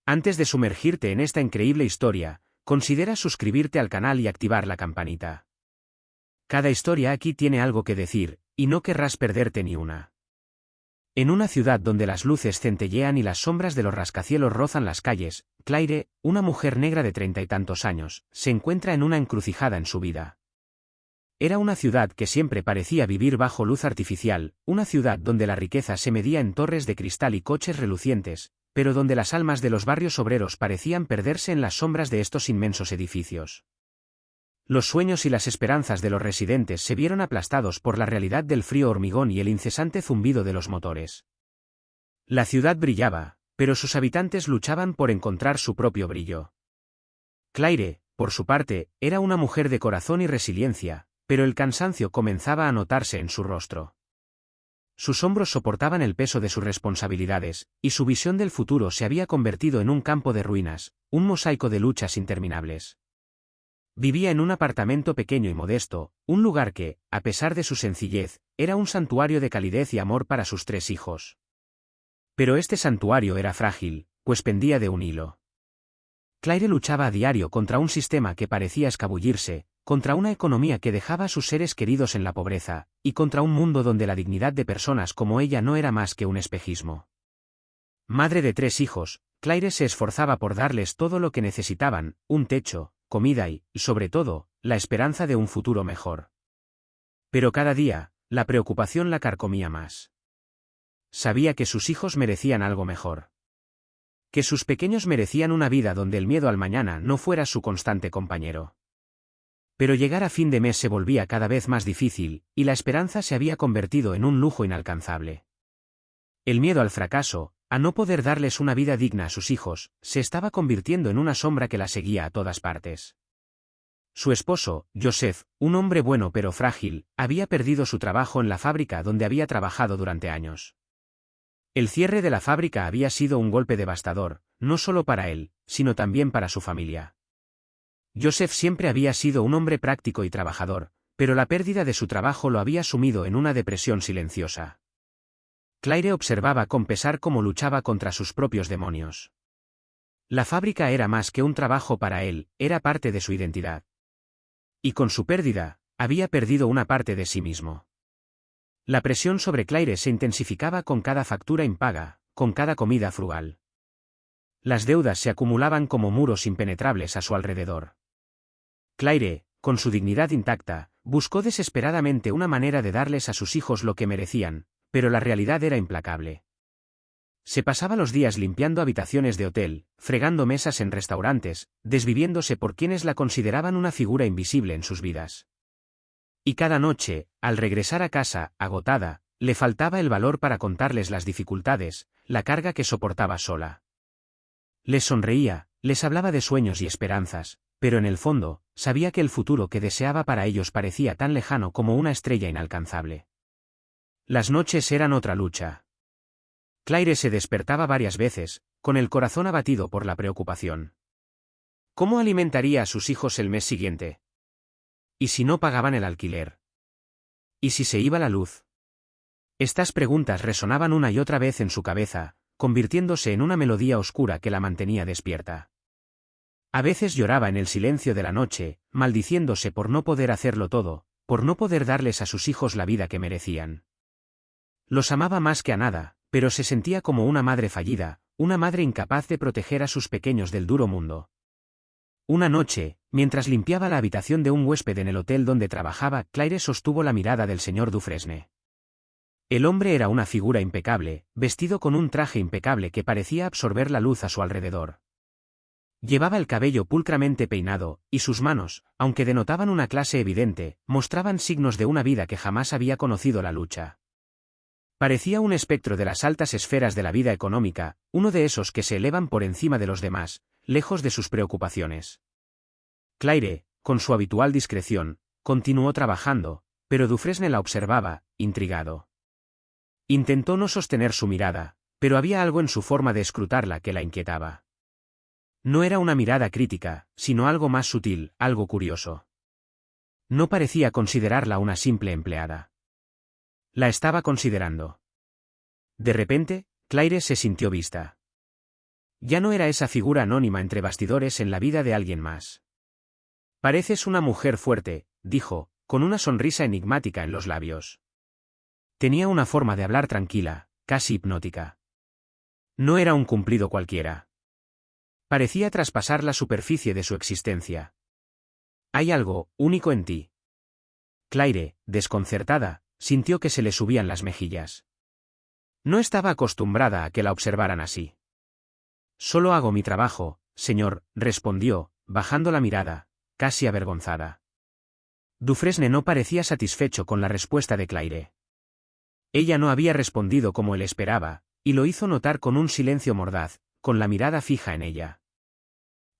Antes de sumergirte en esta increíble historia, considera suscribirte al canal y activar la campanita. Cada historia aquí tiene algo que decir, y no querrás perderte ni una. En una ciudad donde las luces centellean y las sombras de los rascacielos rozan las calles, Claire, una mujer negra de 30 y tantos años, se encuentra en una encrucijada en su vida. Era una ciudad que siempre parecía vivir bajo luz artificial, una ciudad donde la riqueza se medía en torres de cristal y coches relucientes, pero donde las almas de los barrios obreros parecían perderse en las sombras de estos inmensos edificios. Los sueños y las esperanzas de los residentes se vieron aplastados por la realidad del frío hormigón y el incesante zumbido de los motores. La ciudad brillaba, pero sus habitantes luchaban por encontrar su propio brillo. Claire, por su parte, era una mujer de corazón y resiliencia, pero el cansancio comenzaba a notarse en su rostro. Sus hombros soportaban el peso de sus responsabilidades, y su visión del futuro se había convertido en un campo de ruinas, un mosaico de luchas interminables. Vivía en un apartamento pequeño y modesto, un lugar que, a pesar de su sencillez, era un santuario de calidez y amor para sus 3 hijos. Pero este santuario era frágil, pues pendía de un hilo. Claire luchaba a diario contra un sistema que parecía escabullirse, contra una economía que dejaba a sus seres queridos en la pobreza, y contra un mundo donde la dignidad de personas como ella no era más que un espejismo. Madre de 3 hijos, Claire se esforzaba por darles todo lo que necesitaban, un techo, comida y, sobre todo, la esperanza de un futuro mejor. Pero cada día, la preocupación la carcomía más. Sabía que sus hijos merecían algo mejor. Que sus pequeños merecían una vida donde el miedo al mañana no fuera su constante compañero. Pero llegar a fin de mes se volvía cada vez más difícil, y la esperanza se había convertido en un lujo inalcanzable. El miedo al fracaso, a no poder darles una vida digna a sus hijos, se estaba convirtiendo en una sombra que la seguía a todas partes. Su esposo, Joseph, un hombre bueno pero frágil, había perdido su trabajo en la fábrica donde había trabajado durante años. El cierre de la fábrica había sido un golpe devastador, no solo para él, sino también para su familia. Joseph siempre había sido un hombre práctico y trabajador, pero la pérdida de su trabajo lo había sumido en una depresión silenciosa. Claire observaba con pesar cómo luchaba contra sus propios demonios. La fábrica era más que un trabajo para él, era parte de su identidad. Y con su pérdida, había perdido una parte de sí mismo. La presión sobre Claire se intensificaba con cada factura impaga, con cada comida frugal. Las deudas se acumulaban como muros impenetrables a su alrededor. Claire, con su dignidad intacta, buscó desesperadamente una manera de darles a sus hijos lo que merecían, pero la realidad era implacable. Se pasaba los días limpiando habitaciones de hotel, fregando mesas en restaurantes, desviviéndose por quienes la consideraban una figura invisible en sus vidas. Y cada noche, al regresar a casa, agotada, le faltaba el valor para contarles las dificultades, la carga que soportaba sola. Les sonreía, les hablaba de sueños y esperanzas, pero en el fondo, sabía que el futuro que deseaba para ellos parecía tan lejano como una estrella inalcanzable. Las noches eran otra lucha. Claire se despertaba varias veces, con el corazón abatido por la preocupación. ¿Cómo alimentaría a sus hijos el mes siguiente? ¿Y si no pagaban el alquiler? ¿Y si se iba la luz? Estas preguntas resonaban una y otra vez en su cabeza, convirtiéndose en una melodía oscura que la mantenía despierta. A veces lloraba en el silencio de la noche, maldiciéndose por no poder hacerlo todo, por no poder darles a sus hijos la vida que merecían. Los amaba más que a nada, pero se sentía como una madre fallida, una madre incapaz de proteger a sus pequeños del duro mundo. Una noche, mientras limpiaba la habitación de un huésped en el hotel donde trabajaba, Claire sostuvo la mirada del señor Dufresne. El hombre era una figura impecable, vestido con un traje impecable que parecía absorber la luz a su alrededor. Llevaba el cabello pulcramente peinado, y sus manos, aunque denotaban una clase evidente, mostraban signos de una vida que jamás había conocido la lucha. Parecía un espectro de las altas esferas de la vida económica, uno de esos que se elevan por encima de los demás, lejos de sus preocupaciones. Claire, con su habitual discreción, continuó trabajando, pero Dufresne la observaba, intrigado. Intentó no sostener su mirada, pero había algo en su forma de escrutarla que la inquietaba. No era una mirada crítica, sino algo más sutil, algo curioso. No parecía considerarla una simple empleada. La estaba considerando. De repente, Claire se sintió vista. Ya no era esa figura anónima entre bastidores en la vida de alguien más. Pareces una mujer fuerte, dijo, con una sonrisa enigmática en los labios. Tenía una forma de hablar tranquila, casi hipnótica. No era un cumplido cualquiera. Parecía traspasar la superficie de su existencia. Hay algo único en ti. Claire, desconcertada, sintió que se le subían las mejillas. No estaba acostumbrada a que la observaran así. Solo hago mi trabajo, señor, respondió, bajando la mirada, casi avergonzada. Dufresne no parecía satisfecho con la respuesta de Claire. Ella no había respondido como él esperaba, y lo hizo notar con un silencio mordaz, con la mirada fija en ella.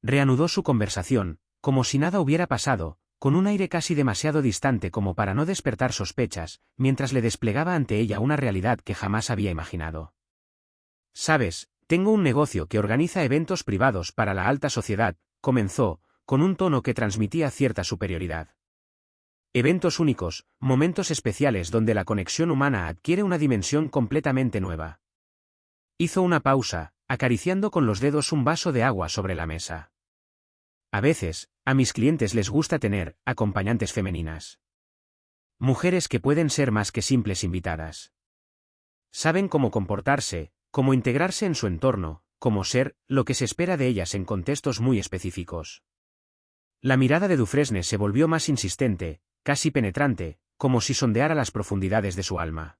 Reanudó su conversación, como si nada hubiera pasado, con un aire casi demasiado distante como para no despertar sospechas, mientras le desplegaba ante ella una realidad que jamás había imaginado. «Sabes, tengo un negocio que organiza eventos privados para la alta sociedad», comenzó, con un tono que transmitía cierta superioridad. Eventos únicos, momentos especiales donde la conexión humana adquiere una dimensión completamente nueva. Hizo una pausa, acariciando con los dedos un vaso de agua sobre la mesa. A veces, a mis clientes les gusta tener acompañantes femeninas. Mujeres que pueden ser más que simples invitadas. Saben cómo comportarse, cómo integrarse en su entorno, cómo ser lo que se espera de ellas en contextos muy específicos. La mirada de Dufresne se volvió más insistente, casi penetrante, como si sondeara las profundidades de su alma.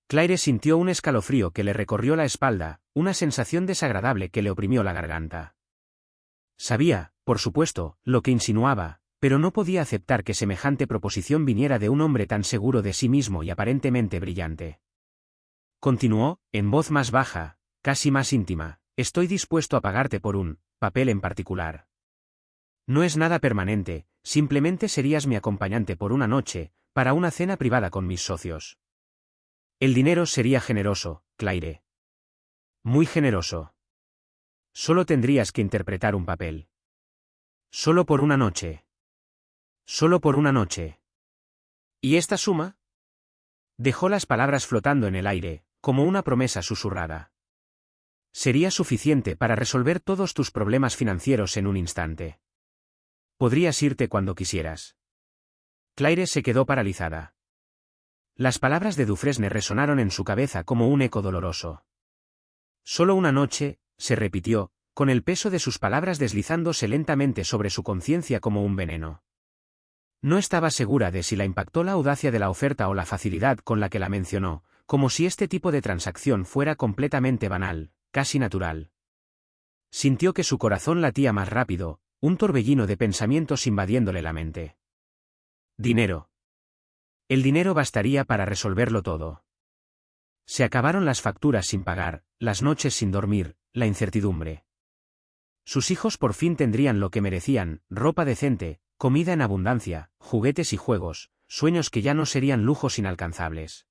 Claire sintió un escalofrío que le recorrió la espalda, una sensación desagradable que le oprimió la garganta. Sabía, por supuesto, lo que insinuaba, pero no podía aceptar que semejante proposición viniera de un hombre tan seguro de sí mismo y aparentemente brillante. Continuó, en voz más baja, casi más íntima, «Estoy dispuesto a pagarte por un papel en particular. No es nada permanente, simplemente serías mi acompañante por una noche, para una cena privada con mis socios. El dinero sería generoso, Claire. Muy generoso. Solo tendrías que interpretar un papel. Solo por una noche. Solo por una noche. ¿Y esta suma?» Dejó las palabras flotando en el aire, como una promesa susurrada. «Sería suficiente para resolver todos tus problemas financieros en un instante. Podrías irte cuando quisieras». Claire se quedó paralizada. Las palabras de Dufresne resonaron en su cabeza como un eco doloroso. «Solo una noche», se repitió, con el peso de sus palabras deslizándose lentamente sobre su conciencia como un veneno. No estaba segura de si la impactó la audacia de la oferta o la facilidad con la que la mencionó, como si este tipo de transacción fuera completamente banal, casi natural. Sintió que su corazón latía más rápido, un torbellino de pensamientos invadiéndole la mente. Dinero. El dinero bastaría para resolverlo todo. Se acabaron las facturas sin pagar, las noches sin dormir, la incertidumbre. Sus hijos por fin tendrían lo que merecían, ropa decente, comida en abundancia, juguetes y juegos, sueños que ya no serían lujos inalcanzables.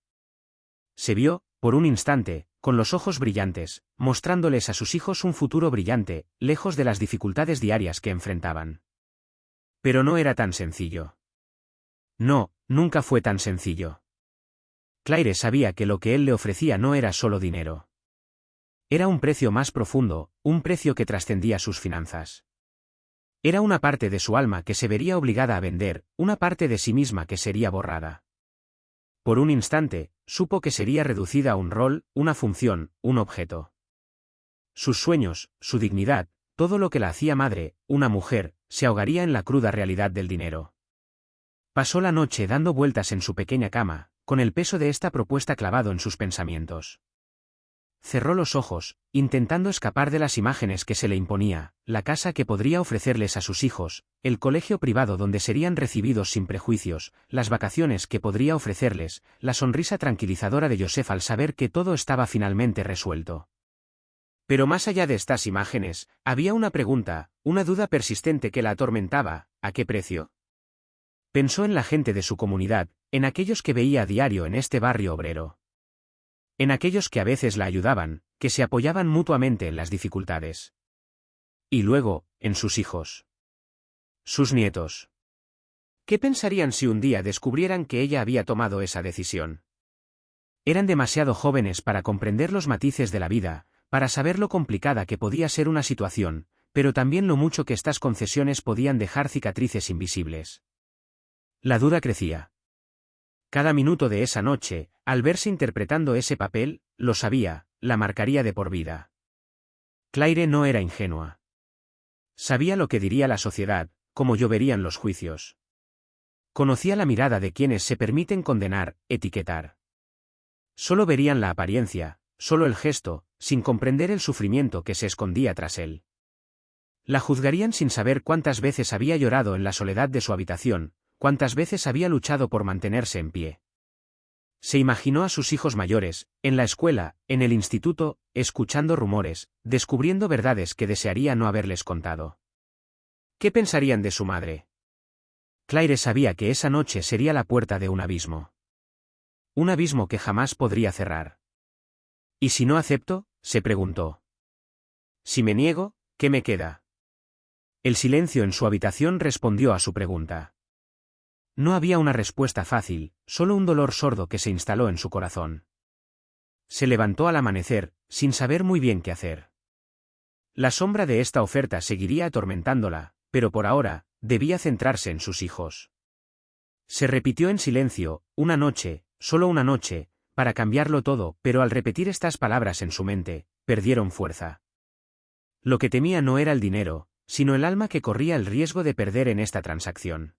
Se vio, por un instante, con los ojos brillantes, mostrándoles a sus hijos un futuro brillante, lejos de las dificultades diarias que enfrentaban. Pero no era tan sencillo. No, nunca fue tan sencillo. Claire sabía que lo que él le ofrecía no era solo dinero. Era un precio más profundo, un precio que trascendía sus finanzas. Era una parte de su alma que se vería obligada a vender, una parte de sí misma que sería borrada. Por un instante, supo que sería reducida a un rol, una función, un objeto. Sus sueños, su dignidad, todo lo que la hacía madre, una mujer, se ahogaría en la cruda realidad del dinero. Pasó la noche dando vueltas en su pequeña cama, con el peso de esta propuesta clavado en sus pensamientos. Cerró los ojos, intentando escapar de las imágenes que se le imponía, la casa que podría ofrecerles a sus hijos, el colegio privado donde serían recibidos sin prejuicios, las vacaciones que podría ofrecerles, la sonrisa tranquilizadora de Joseph al saber que todo estaba finalmente resuelto. Pero más allá de estas imágenes, había una pregunta, una duda persistente que la atormentaba: ¿a qué precio? Pensó en la gente de su comunidad, en aquellos que veía a diario en este barrio obrero. En aquellos que a veces la ayudaban, que se apoyaban mutuamente en las dificultades. Y luego, en sus hijos. Sus nietos. ¿Qué pensarían si un día descubrieran que ella había tomado esa decisión? Eran demasiado jóvenes para comprender los matices de la vida, para saber lo complicada que podía ser una situación, pero también lo mucho que estas concesiones podían dejar cicatrices invisibles. La duda crecía. Cada minuto de esa noche, al verse interpretando ese papel, lo sabía, la marcaría de por vida. Claire no era ingenua. Sabía lo que diría la sociedad, cómo lloverían los juicios. Conocía la mirada de quienes se permiten condenar, etiquetar. Solo verían la apariencia, solo el gesto, sin comprender el sufrimiento que se escondía tras él. La juzgarían sin saber cuántas veces había llorado en la soledad de su habitación, cuántas veces había luchado por mantenerse en pie. Se imaginó a sus hijos mayores, en la escuela, en el instituto, escuchando rumores, descubriendo verdades que desearía no haberles contado. ¿Qué pensarían de su madre? Claire sabía que esa noche sería la puerta de un abismo. Un abismo que jamás podría cerrar. ¿Y si no acepto?, se preguntó. Si me niego, ¿qué me queda? El silencio en su habitación respondió a su pregunta. No había una respuesta fácil, solo un dolor sordo que se instaló en su corazón. Se levantó al amanecer, sin saber muy bien qué hacer. La sombra de esta oferta seguiría atormentándola, pero por ahora, debía centrarse en sus hijos. Se repitió en silencio, una noche, solo una noche, para cambiarlo todo, pero al repetir estas palabras en su mente, perdieron fuerza. Lo que temía no era el dinero, sino el alma que corría el riesgo de perder en esta transacción.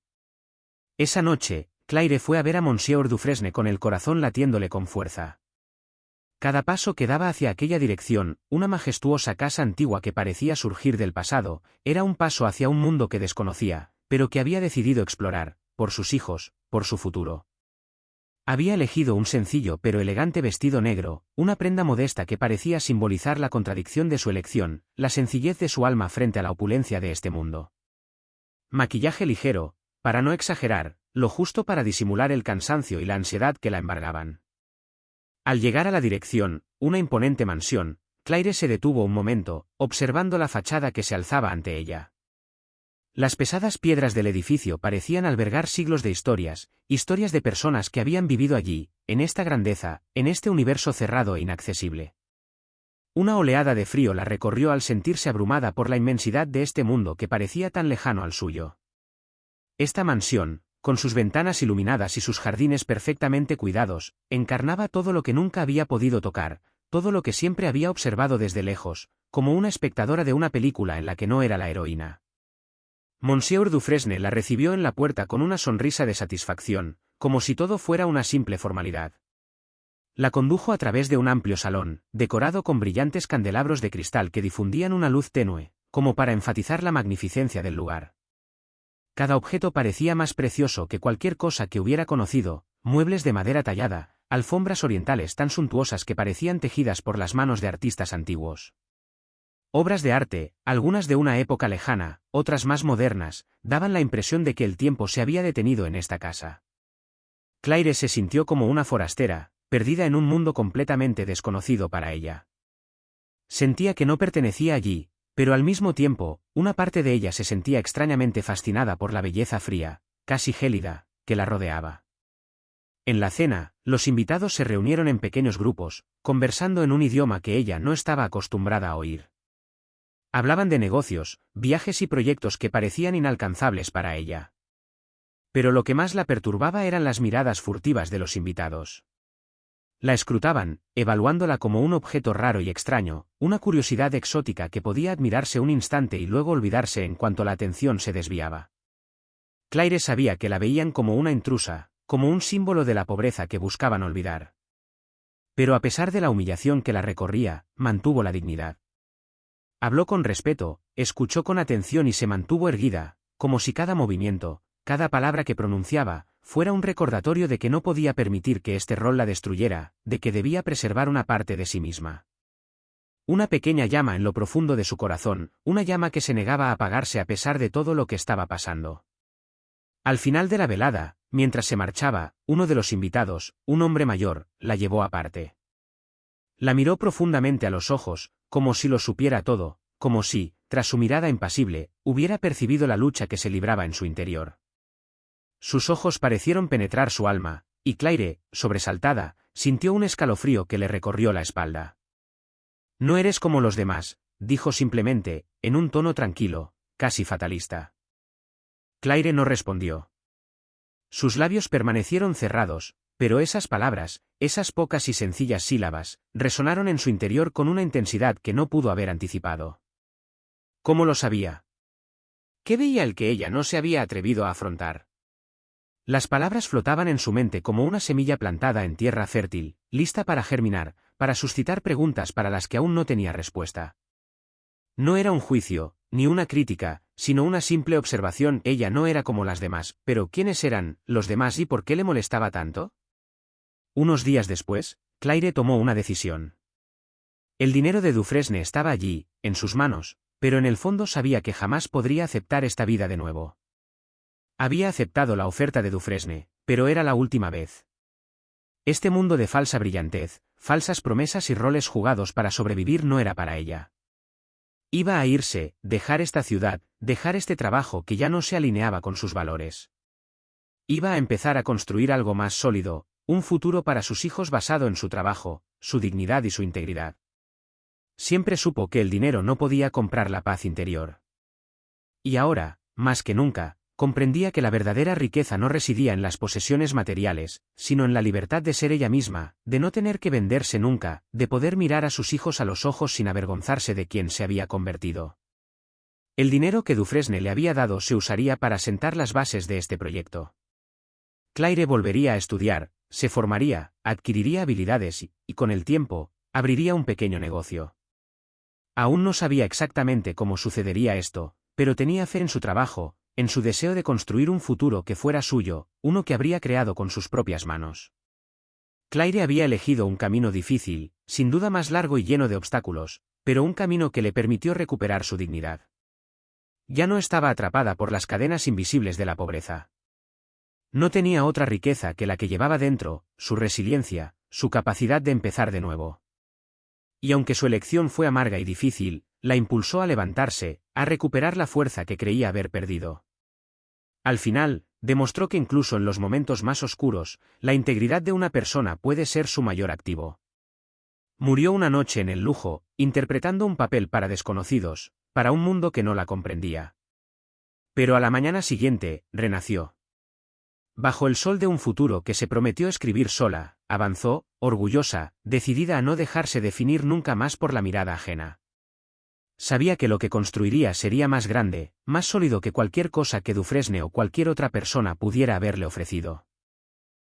Esa noche, Claire fue a ver a Monsieur Dufresne con el corazón latiéndole con fuerza. Cada paso que daba hacia aquella dirección, una majestuosa casa antigua que parecía surgir del pasado, era un paso hacia un mundo que desconocía, pero que había decidido explorar, por sus hijos, por su futuro. Había elegido un sencillo pero elegante vestido negro, una prenda modesta que parecía simbolizar la contradicción de su elección, la sencillez de su alma frente a la opulencia de este mundo. Maquillaje ligero, para no exagerar, lo justo para disimular el cansancio y la ansiedad que la embargaban. Al llegar a la dirección, una imponente mansión, Claire se detuvo un momento, observando la fachada que se alzaba ante ella. Las pesadas piedras del edificio parecían albergar siglos de historias, historias de personas que habían vivido allí, en esta grandeza, en este universo cerrado e inaccesible. Una oleada de frío la recorrió al sentirse abrumada por la inmensidad de este mundo que parecía tan lejano al suyo. Esta mansión, con sus ventanas iluminadas y sus jardines perfectamente cuidados, encarnaba todo lo que nunca había podido tocar, todo lo que siempre había observado desde lejos, como una espectadora de una película en la que no era la heroína. Monsieur Dufresne la recibió en la puerta con una sonrisa de satisfacción, como si todo fuera una simple formalidad. La condujo a través de un amplio salón, decorado con brillantes candelabros de cristal que difundían una luz tenue, como para enfatizar la magnificencia del lugar. Cada objeto parecía más precioso que cualquier cosa que hubiera conocido, muebles de madera tallada, alfombras orientales tan suntuosas que parecían tejidas por las manos de artistas antiguos. Obras de arte, algunas de una época lejana, otras más modernas, daban la impresión de que el tiempo se había detenido en esta casa. Claire se sintió como una forastera, perdida en un mundo completamente desconocido para ella. Sentía que no pertenecía allí, pero al mismo tiempo, una parte de ella se sentía extrañamente fascinada por la belleza fría, casi gélida, que la rodeaba. En la cena, los invitados se reunieron en pequeños grupos, conversando en un idioma que ella no estaba acostumbrada a oír. Hablaban de negocios, viajes y proyectos que parecían inalcanzables para ella. Pero lo que más la perturbaba eran las miradas furtivas de los invitados. La escrutaban, evaluándola como un objeto raro y extraño, una curiosidad exótica que podía admirarse un instante y luego olvidarse en cuanto la atención se desviaba. Claire sabía que la veían como una intrusa, como un símbolo de la pobreza que buscaban olvidar. Pero a pesar de la humillación que la recorría, mantuvo la dignidad. Habló con respeto, escuchó con atención y se mantuvo erguida, como si cada movimiento, cada palabra que pronunciaba, fuera un recordatorio de que no podía permitir que este rol la destruyera, de que debía preservar una parte de sí misma. Una pequeña llama en lo profundo de su corazón, una llama que se negaba a apagarse a pesar de todo lo que estaba pasando. Al final de la velada, mientras se marchaba, uno de los invitados, un hombre mayor, la llevó aparte. La miró profundamente a los ojos, como si lo supiera todo, como si, tras su mirada impasible, hubiera percibido la lucha que se libraba en su interior. Sus ojos parecieron penetrar su alma, y Claire, sobresaltada, sintió un escalofrío que le recorrió la espalda. No eres como los demás, dijo simplemente, en un tono tranquilo, casi fatalista. Claire no respondió. Sus labios permanecieron cerrados, pero esas palabras, esas pocas y sencillas sílabas, resonaron en su interior con una intensidad que no pudo haber anticipado. ¿Cómo lo sabía? ¿Qué veía el que ella no se había atrevido a afrontar? Las palabras flotaban en su mente como una semilla plantada en tierra fértil, lista para germinar, para suscitar preguntas para las que aún no tenía respuesta. No era un juicio, ni una crítica, sino una simple observación. Ella no era como las demás, pero ¿quiénes eran los demás y por qué le molestaba tanto? Unos días después, Claire tomó una decisión. El dinero de Dufresne estaba allí, en sus manos, pero en el fondo sabía que jamás podría aceptar esta vida de nuevo. Había aceptado la oferta de Dufresne, pero era la última vez. Este mundo de falsa brillantez, falsas promesas y roles jugados para sobrevivir no era para ella. Iba a irse, dejar esta ciudad, dejar este trabajo que ya no se alineaba con sus valores. Iba a empezar a construir algo más sólido, un futuro para sus hijos basado en su trabajo, su dignidad y su integridad. Siempre supo que el dinero no podía comprar la paz interior. Y ahora, más que nunca, comprendía que la verdadera riqueza no residía en las posesiones materiales, sino en la libertad de ser ella misma, de no tener que venderse nunca, de poder mirar a sus hijos a los ojos sin avergonzarse de quien se había convertido. El dinero que Dufresne le había dado se usaría para sentar las bases de este proyecto. Claire volvería a estudiar, se formaría, adquiriría habilidades y, con el tiempo, abriría un pequeño negocio. Aún no sabía exactamente cómo sucedería esto, pero tenía fe en su trabajo, en su deseo de construir un futuro que fuera suyo, uno que habría creado con sus propias manos. Claire había elegido un camino difícil, sin duda más largo y lleno de obstáculos, pero un camino que le permitió recuperar su dignidad. Ya no estaba atrapada por las cadenas invisibles de la pobreza. No tenía otra riqueza que la que llevaba dentro, su resiliencia, su capacidad de empezar de nuevo. Y aunque su elección fue amarga y difícil, la impulsó a levantarse, a recuperar la fuerza que creía haber perdido. Al final, demostró que incluso en los momentos más oscuros, la integridad de una persona puede ser su mayor activo. Murió una noche en el lujo, interpretando un papel para desconocidos, para un mundo que no la comprendía. Pero a la mañana siguiente, renació. Bajo el sol de un futuro que se prometió escribir sola, avanzó, orgullosa, decidida a no dejarse definir nunca más por la mirada ajena. Sabía que lo que construiría sería más grande, más sólido que cualquier cosa que Dufresne o cualquier otra persona pudiera haberle ofrecido.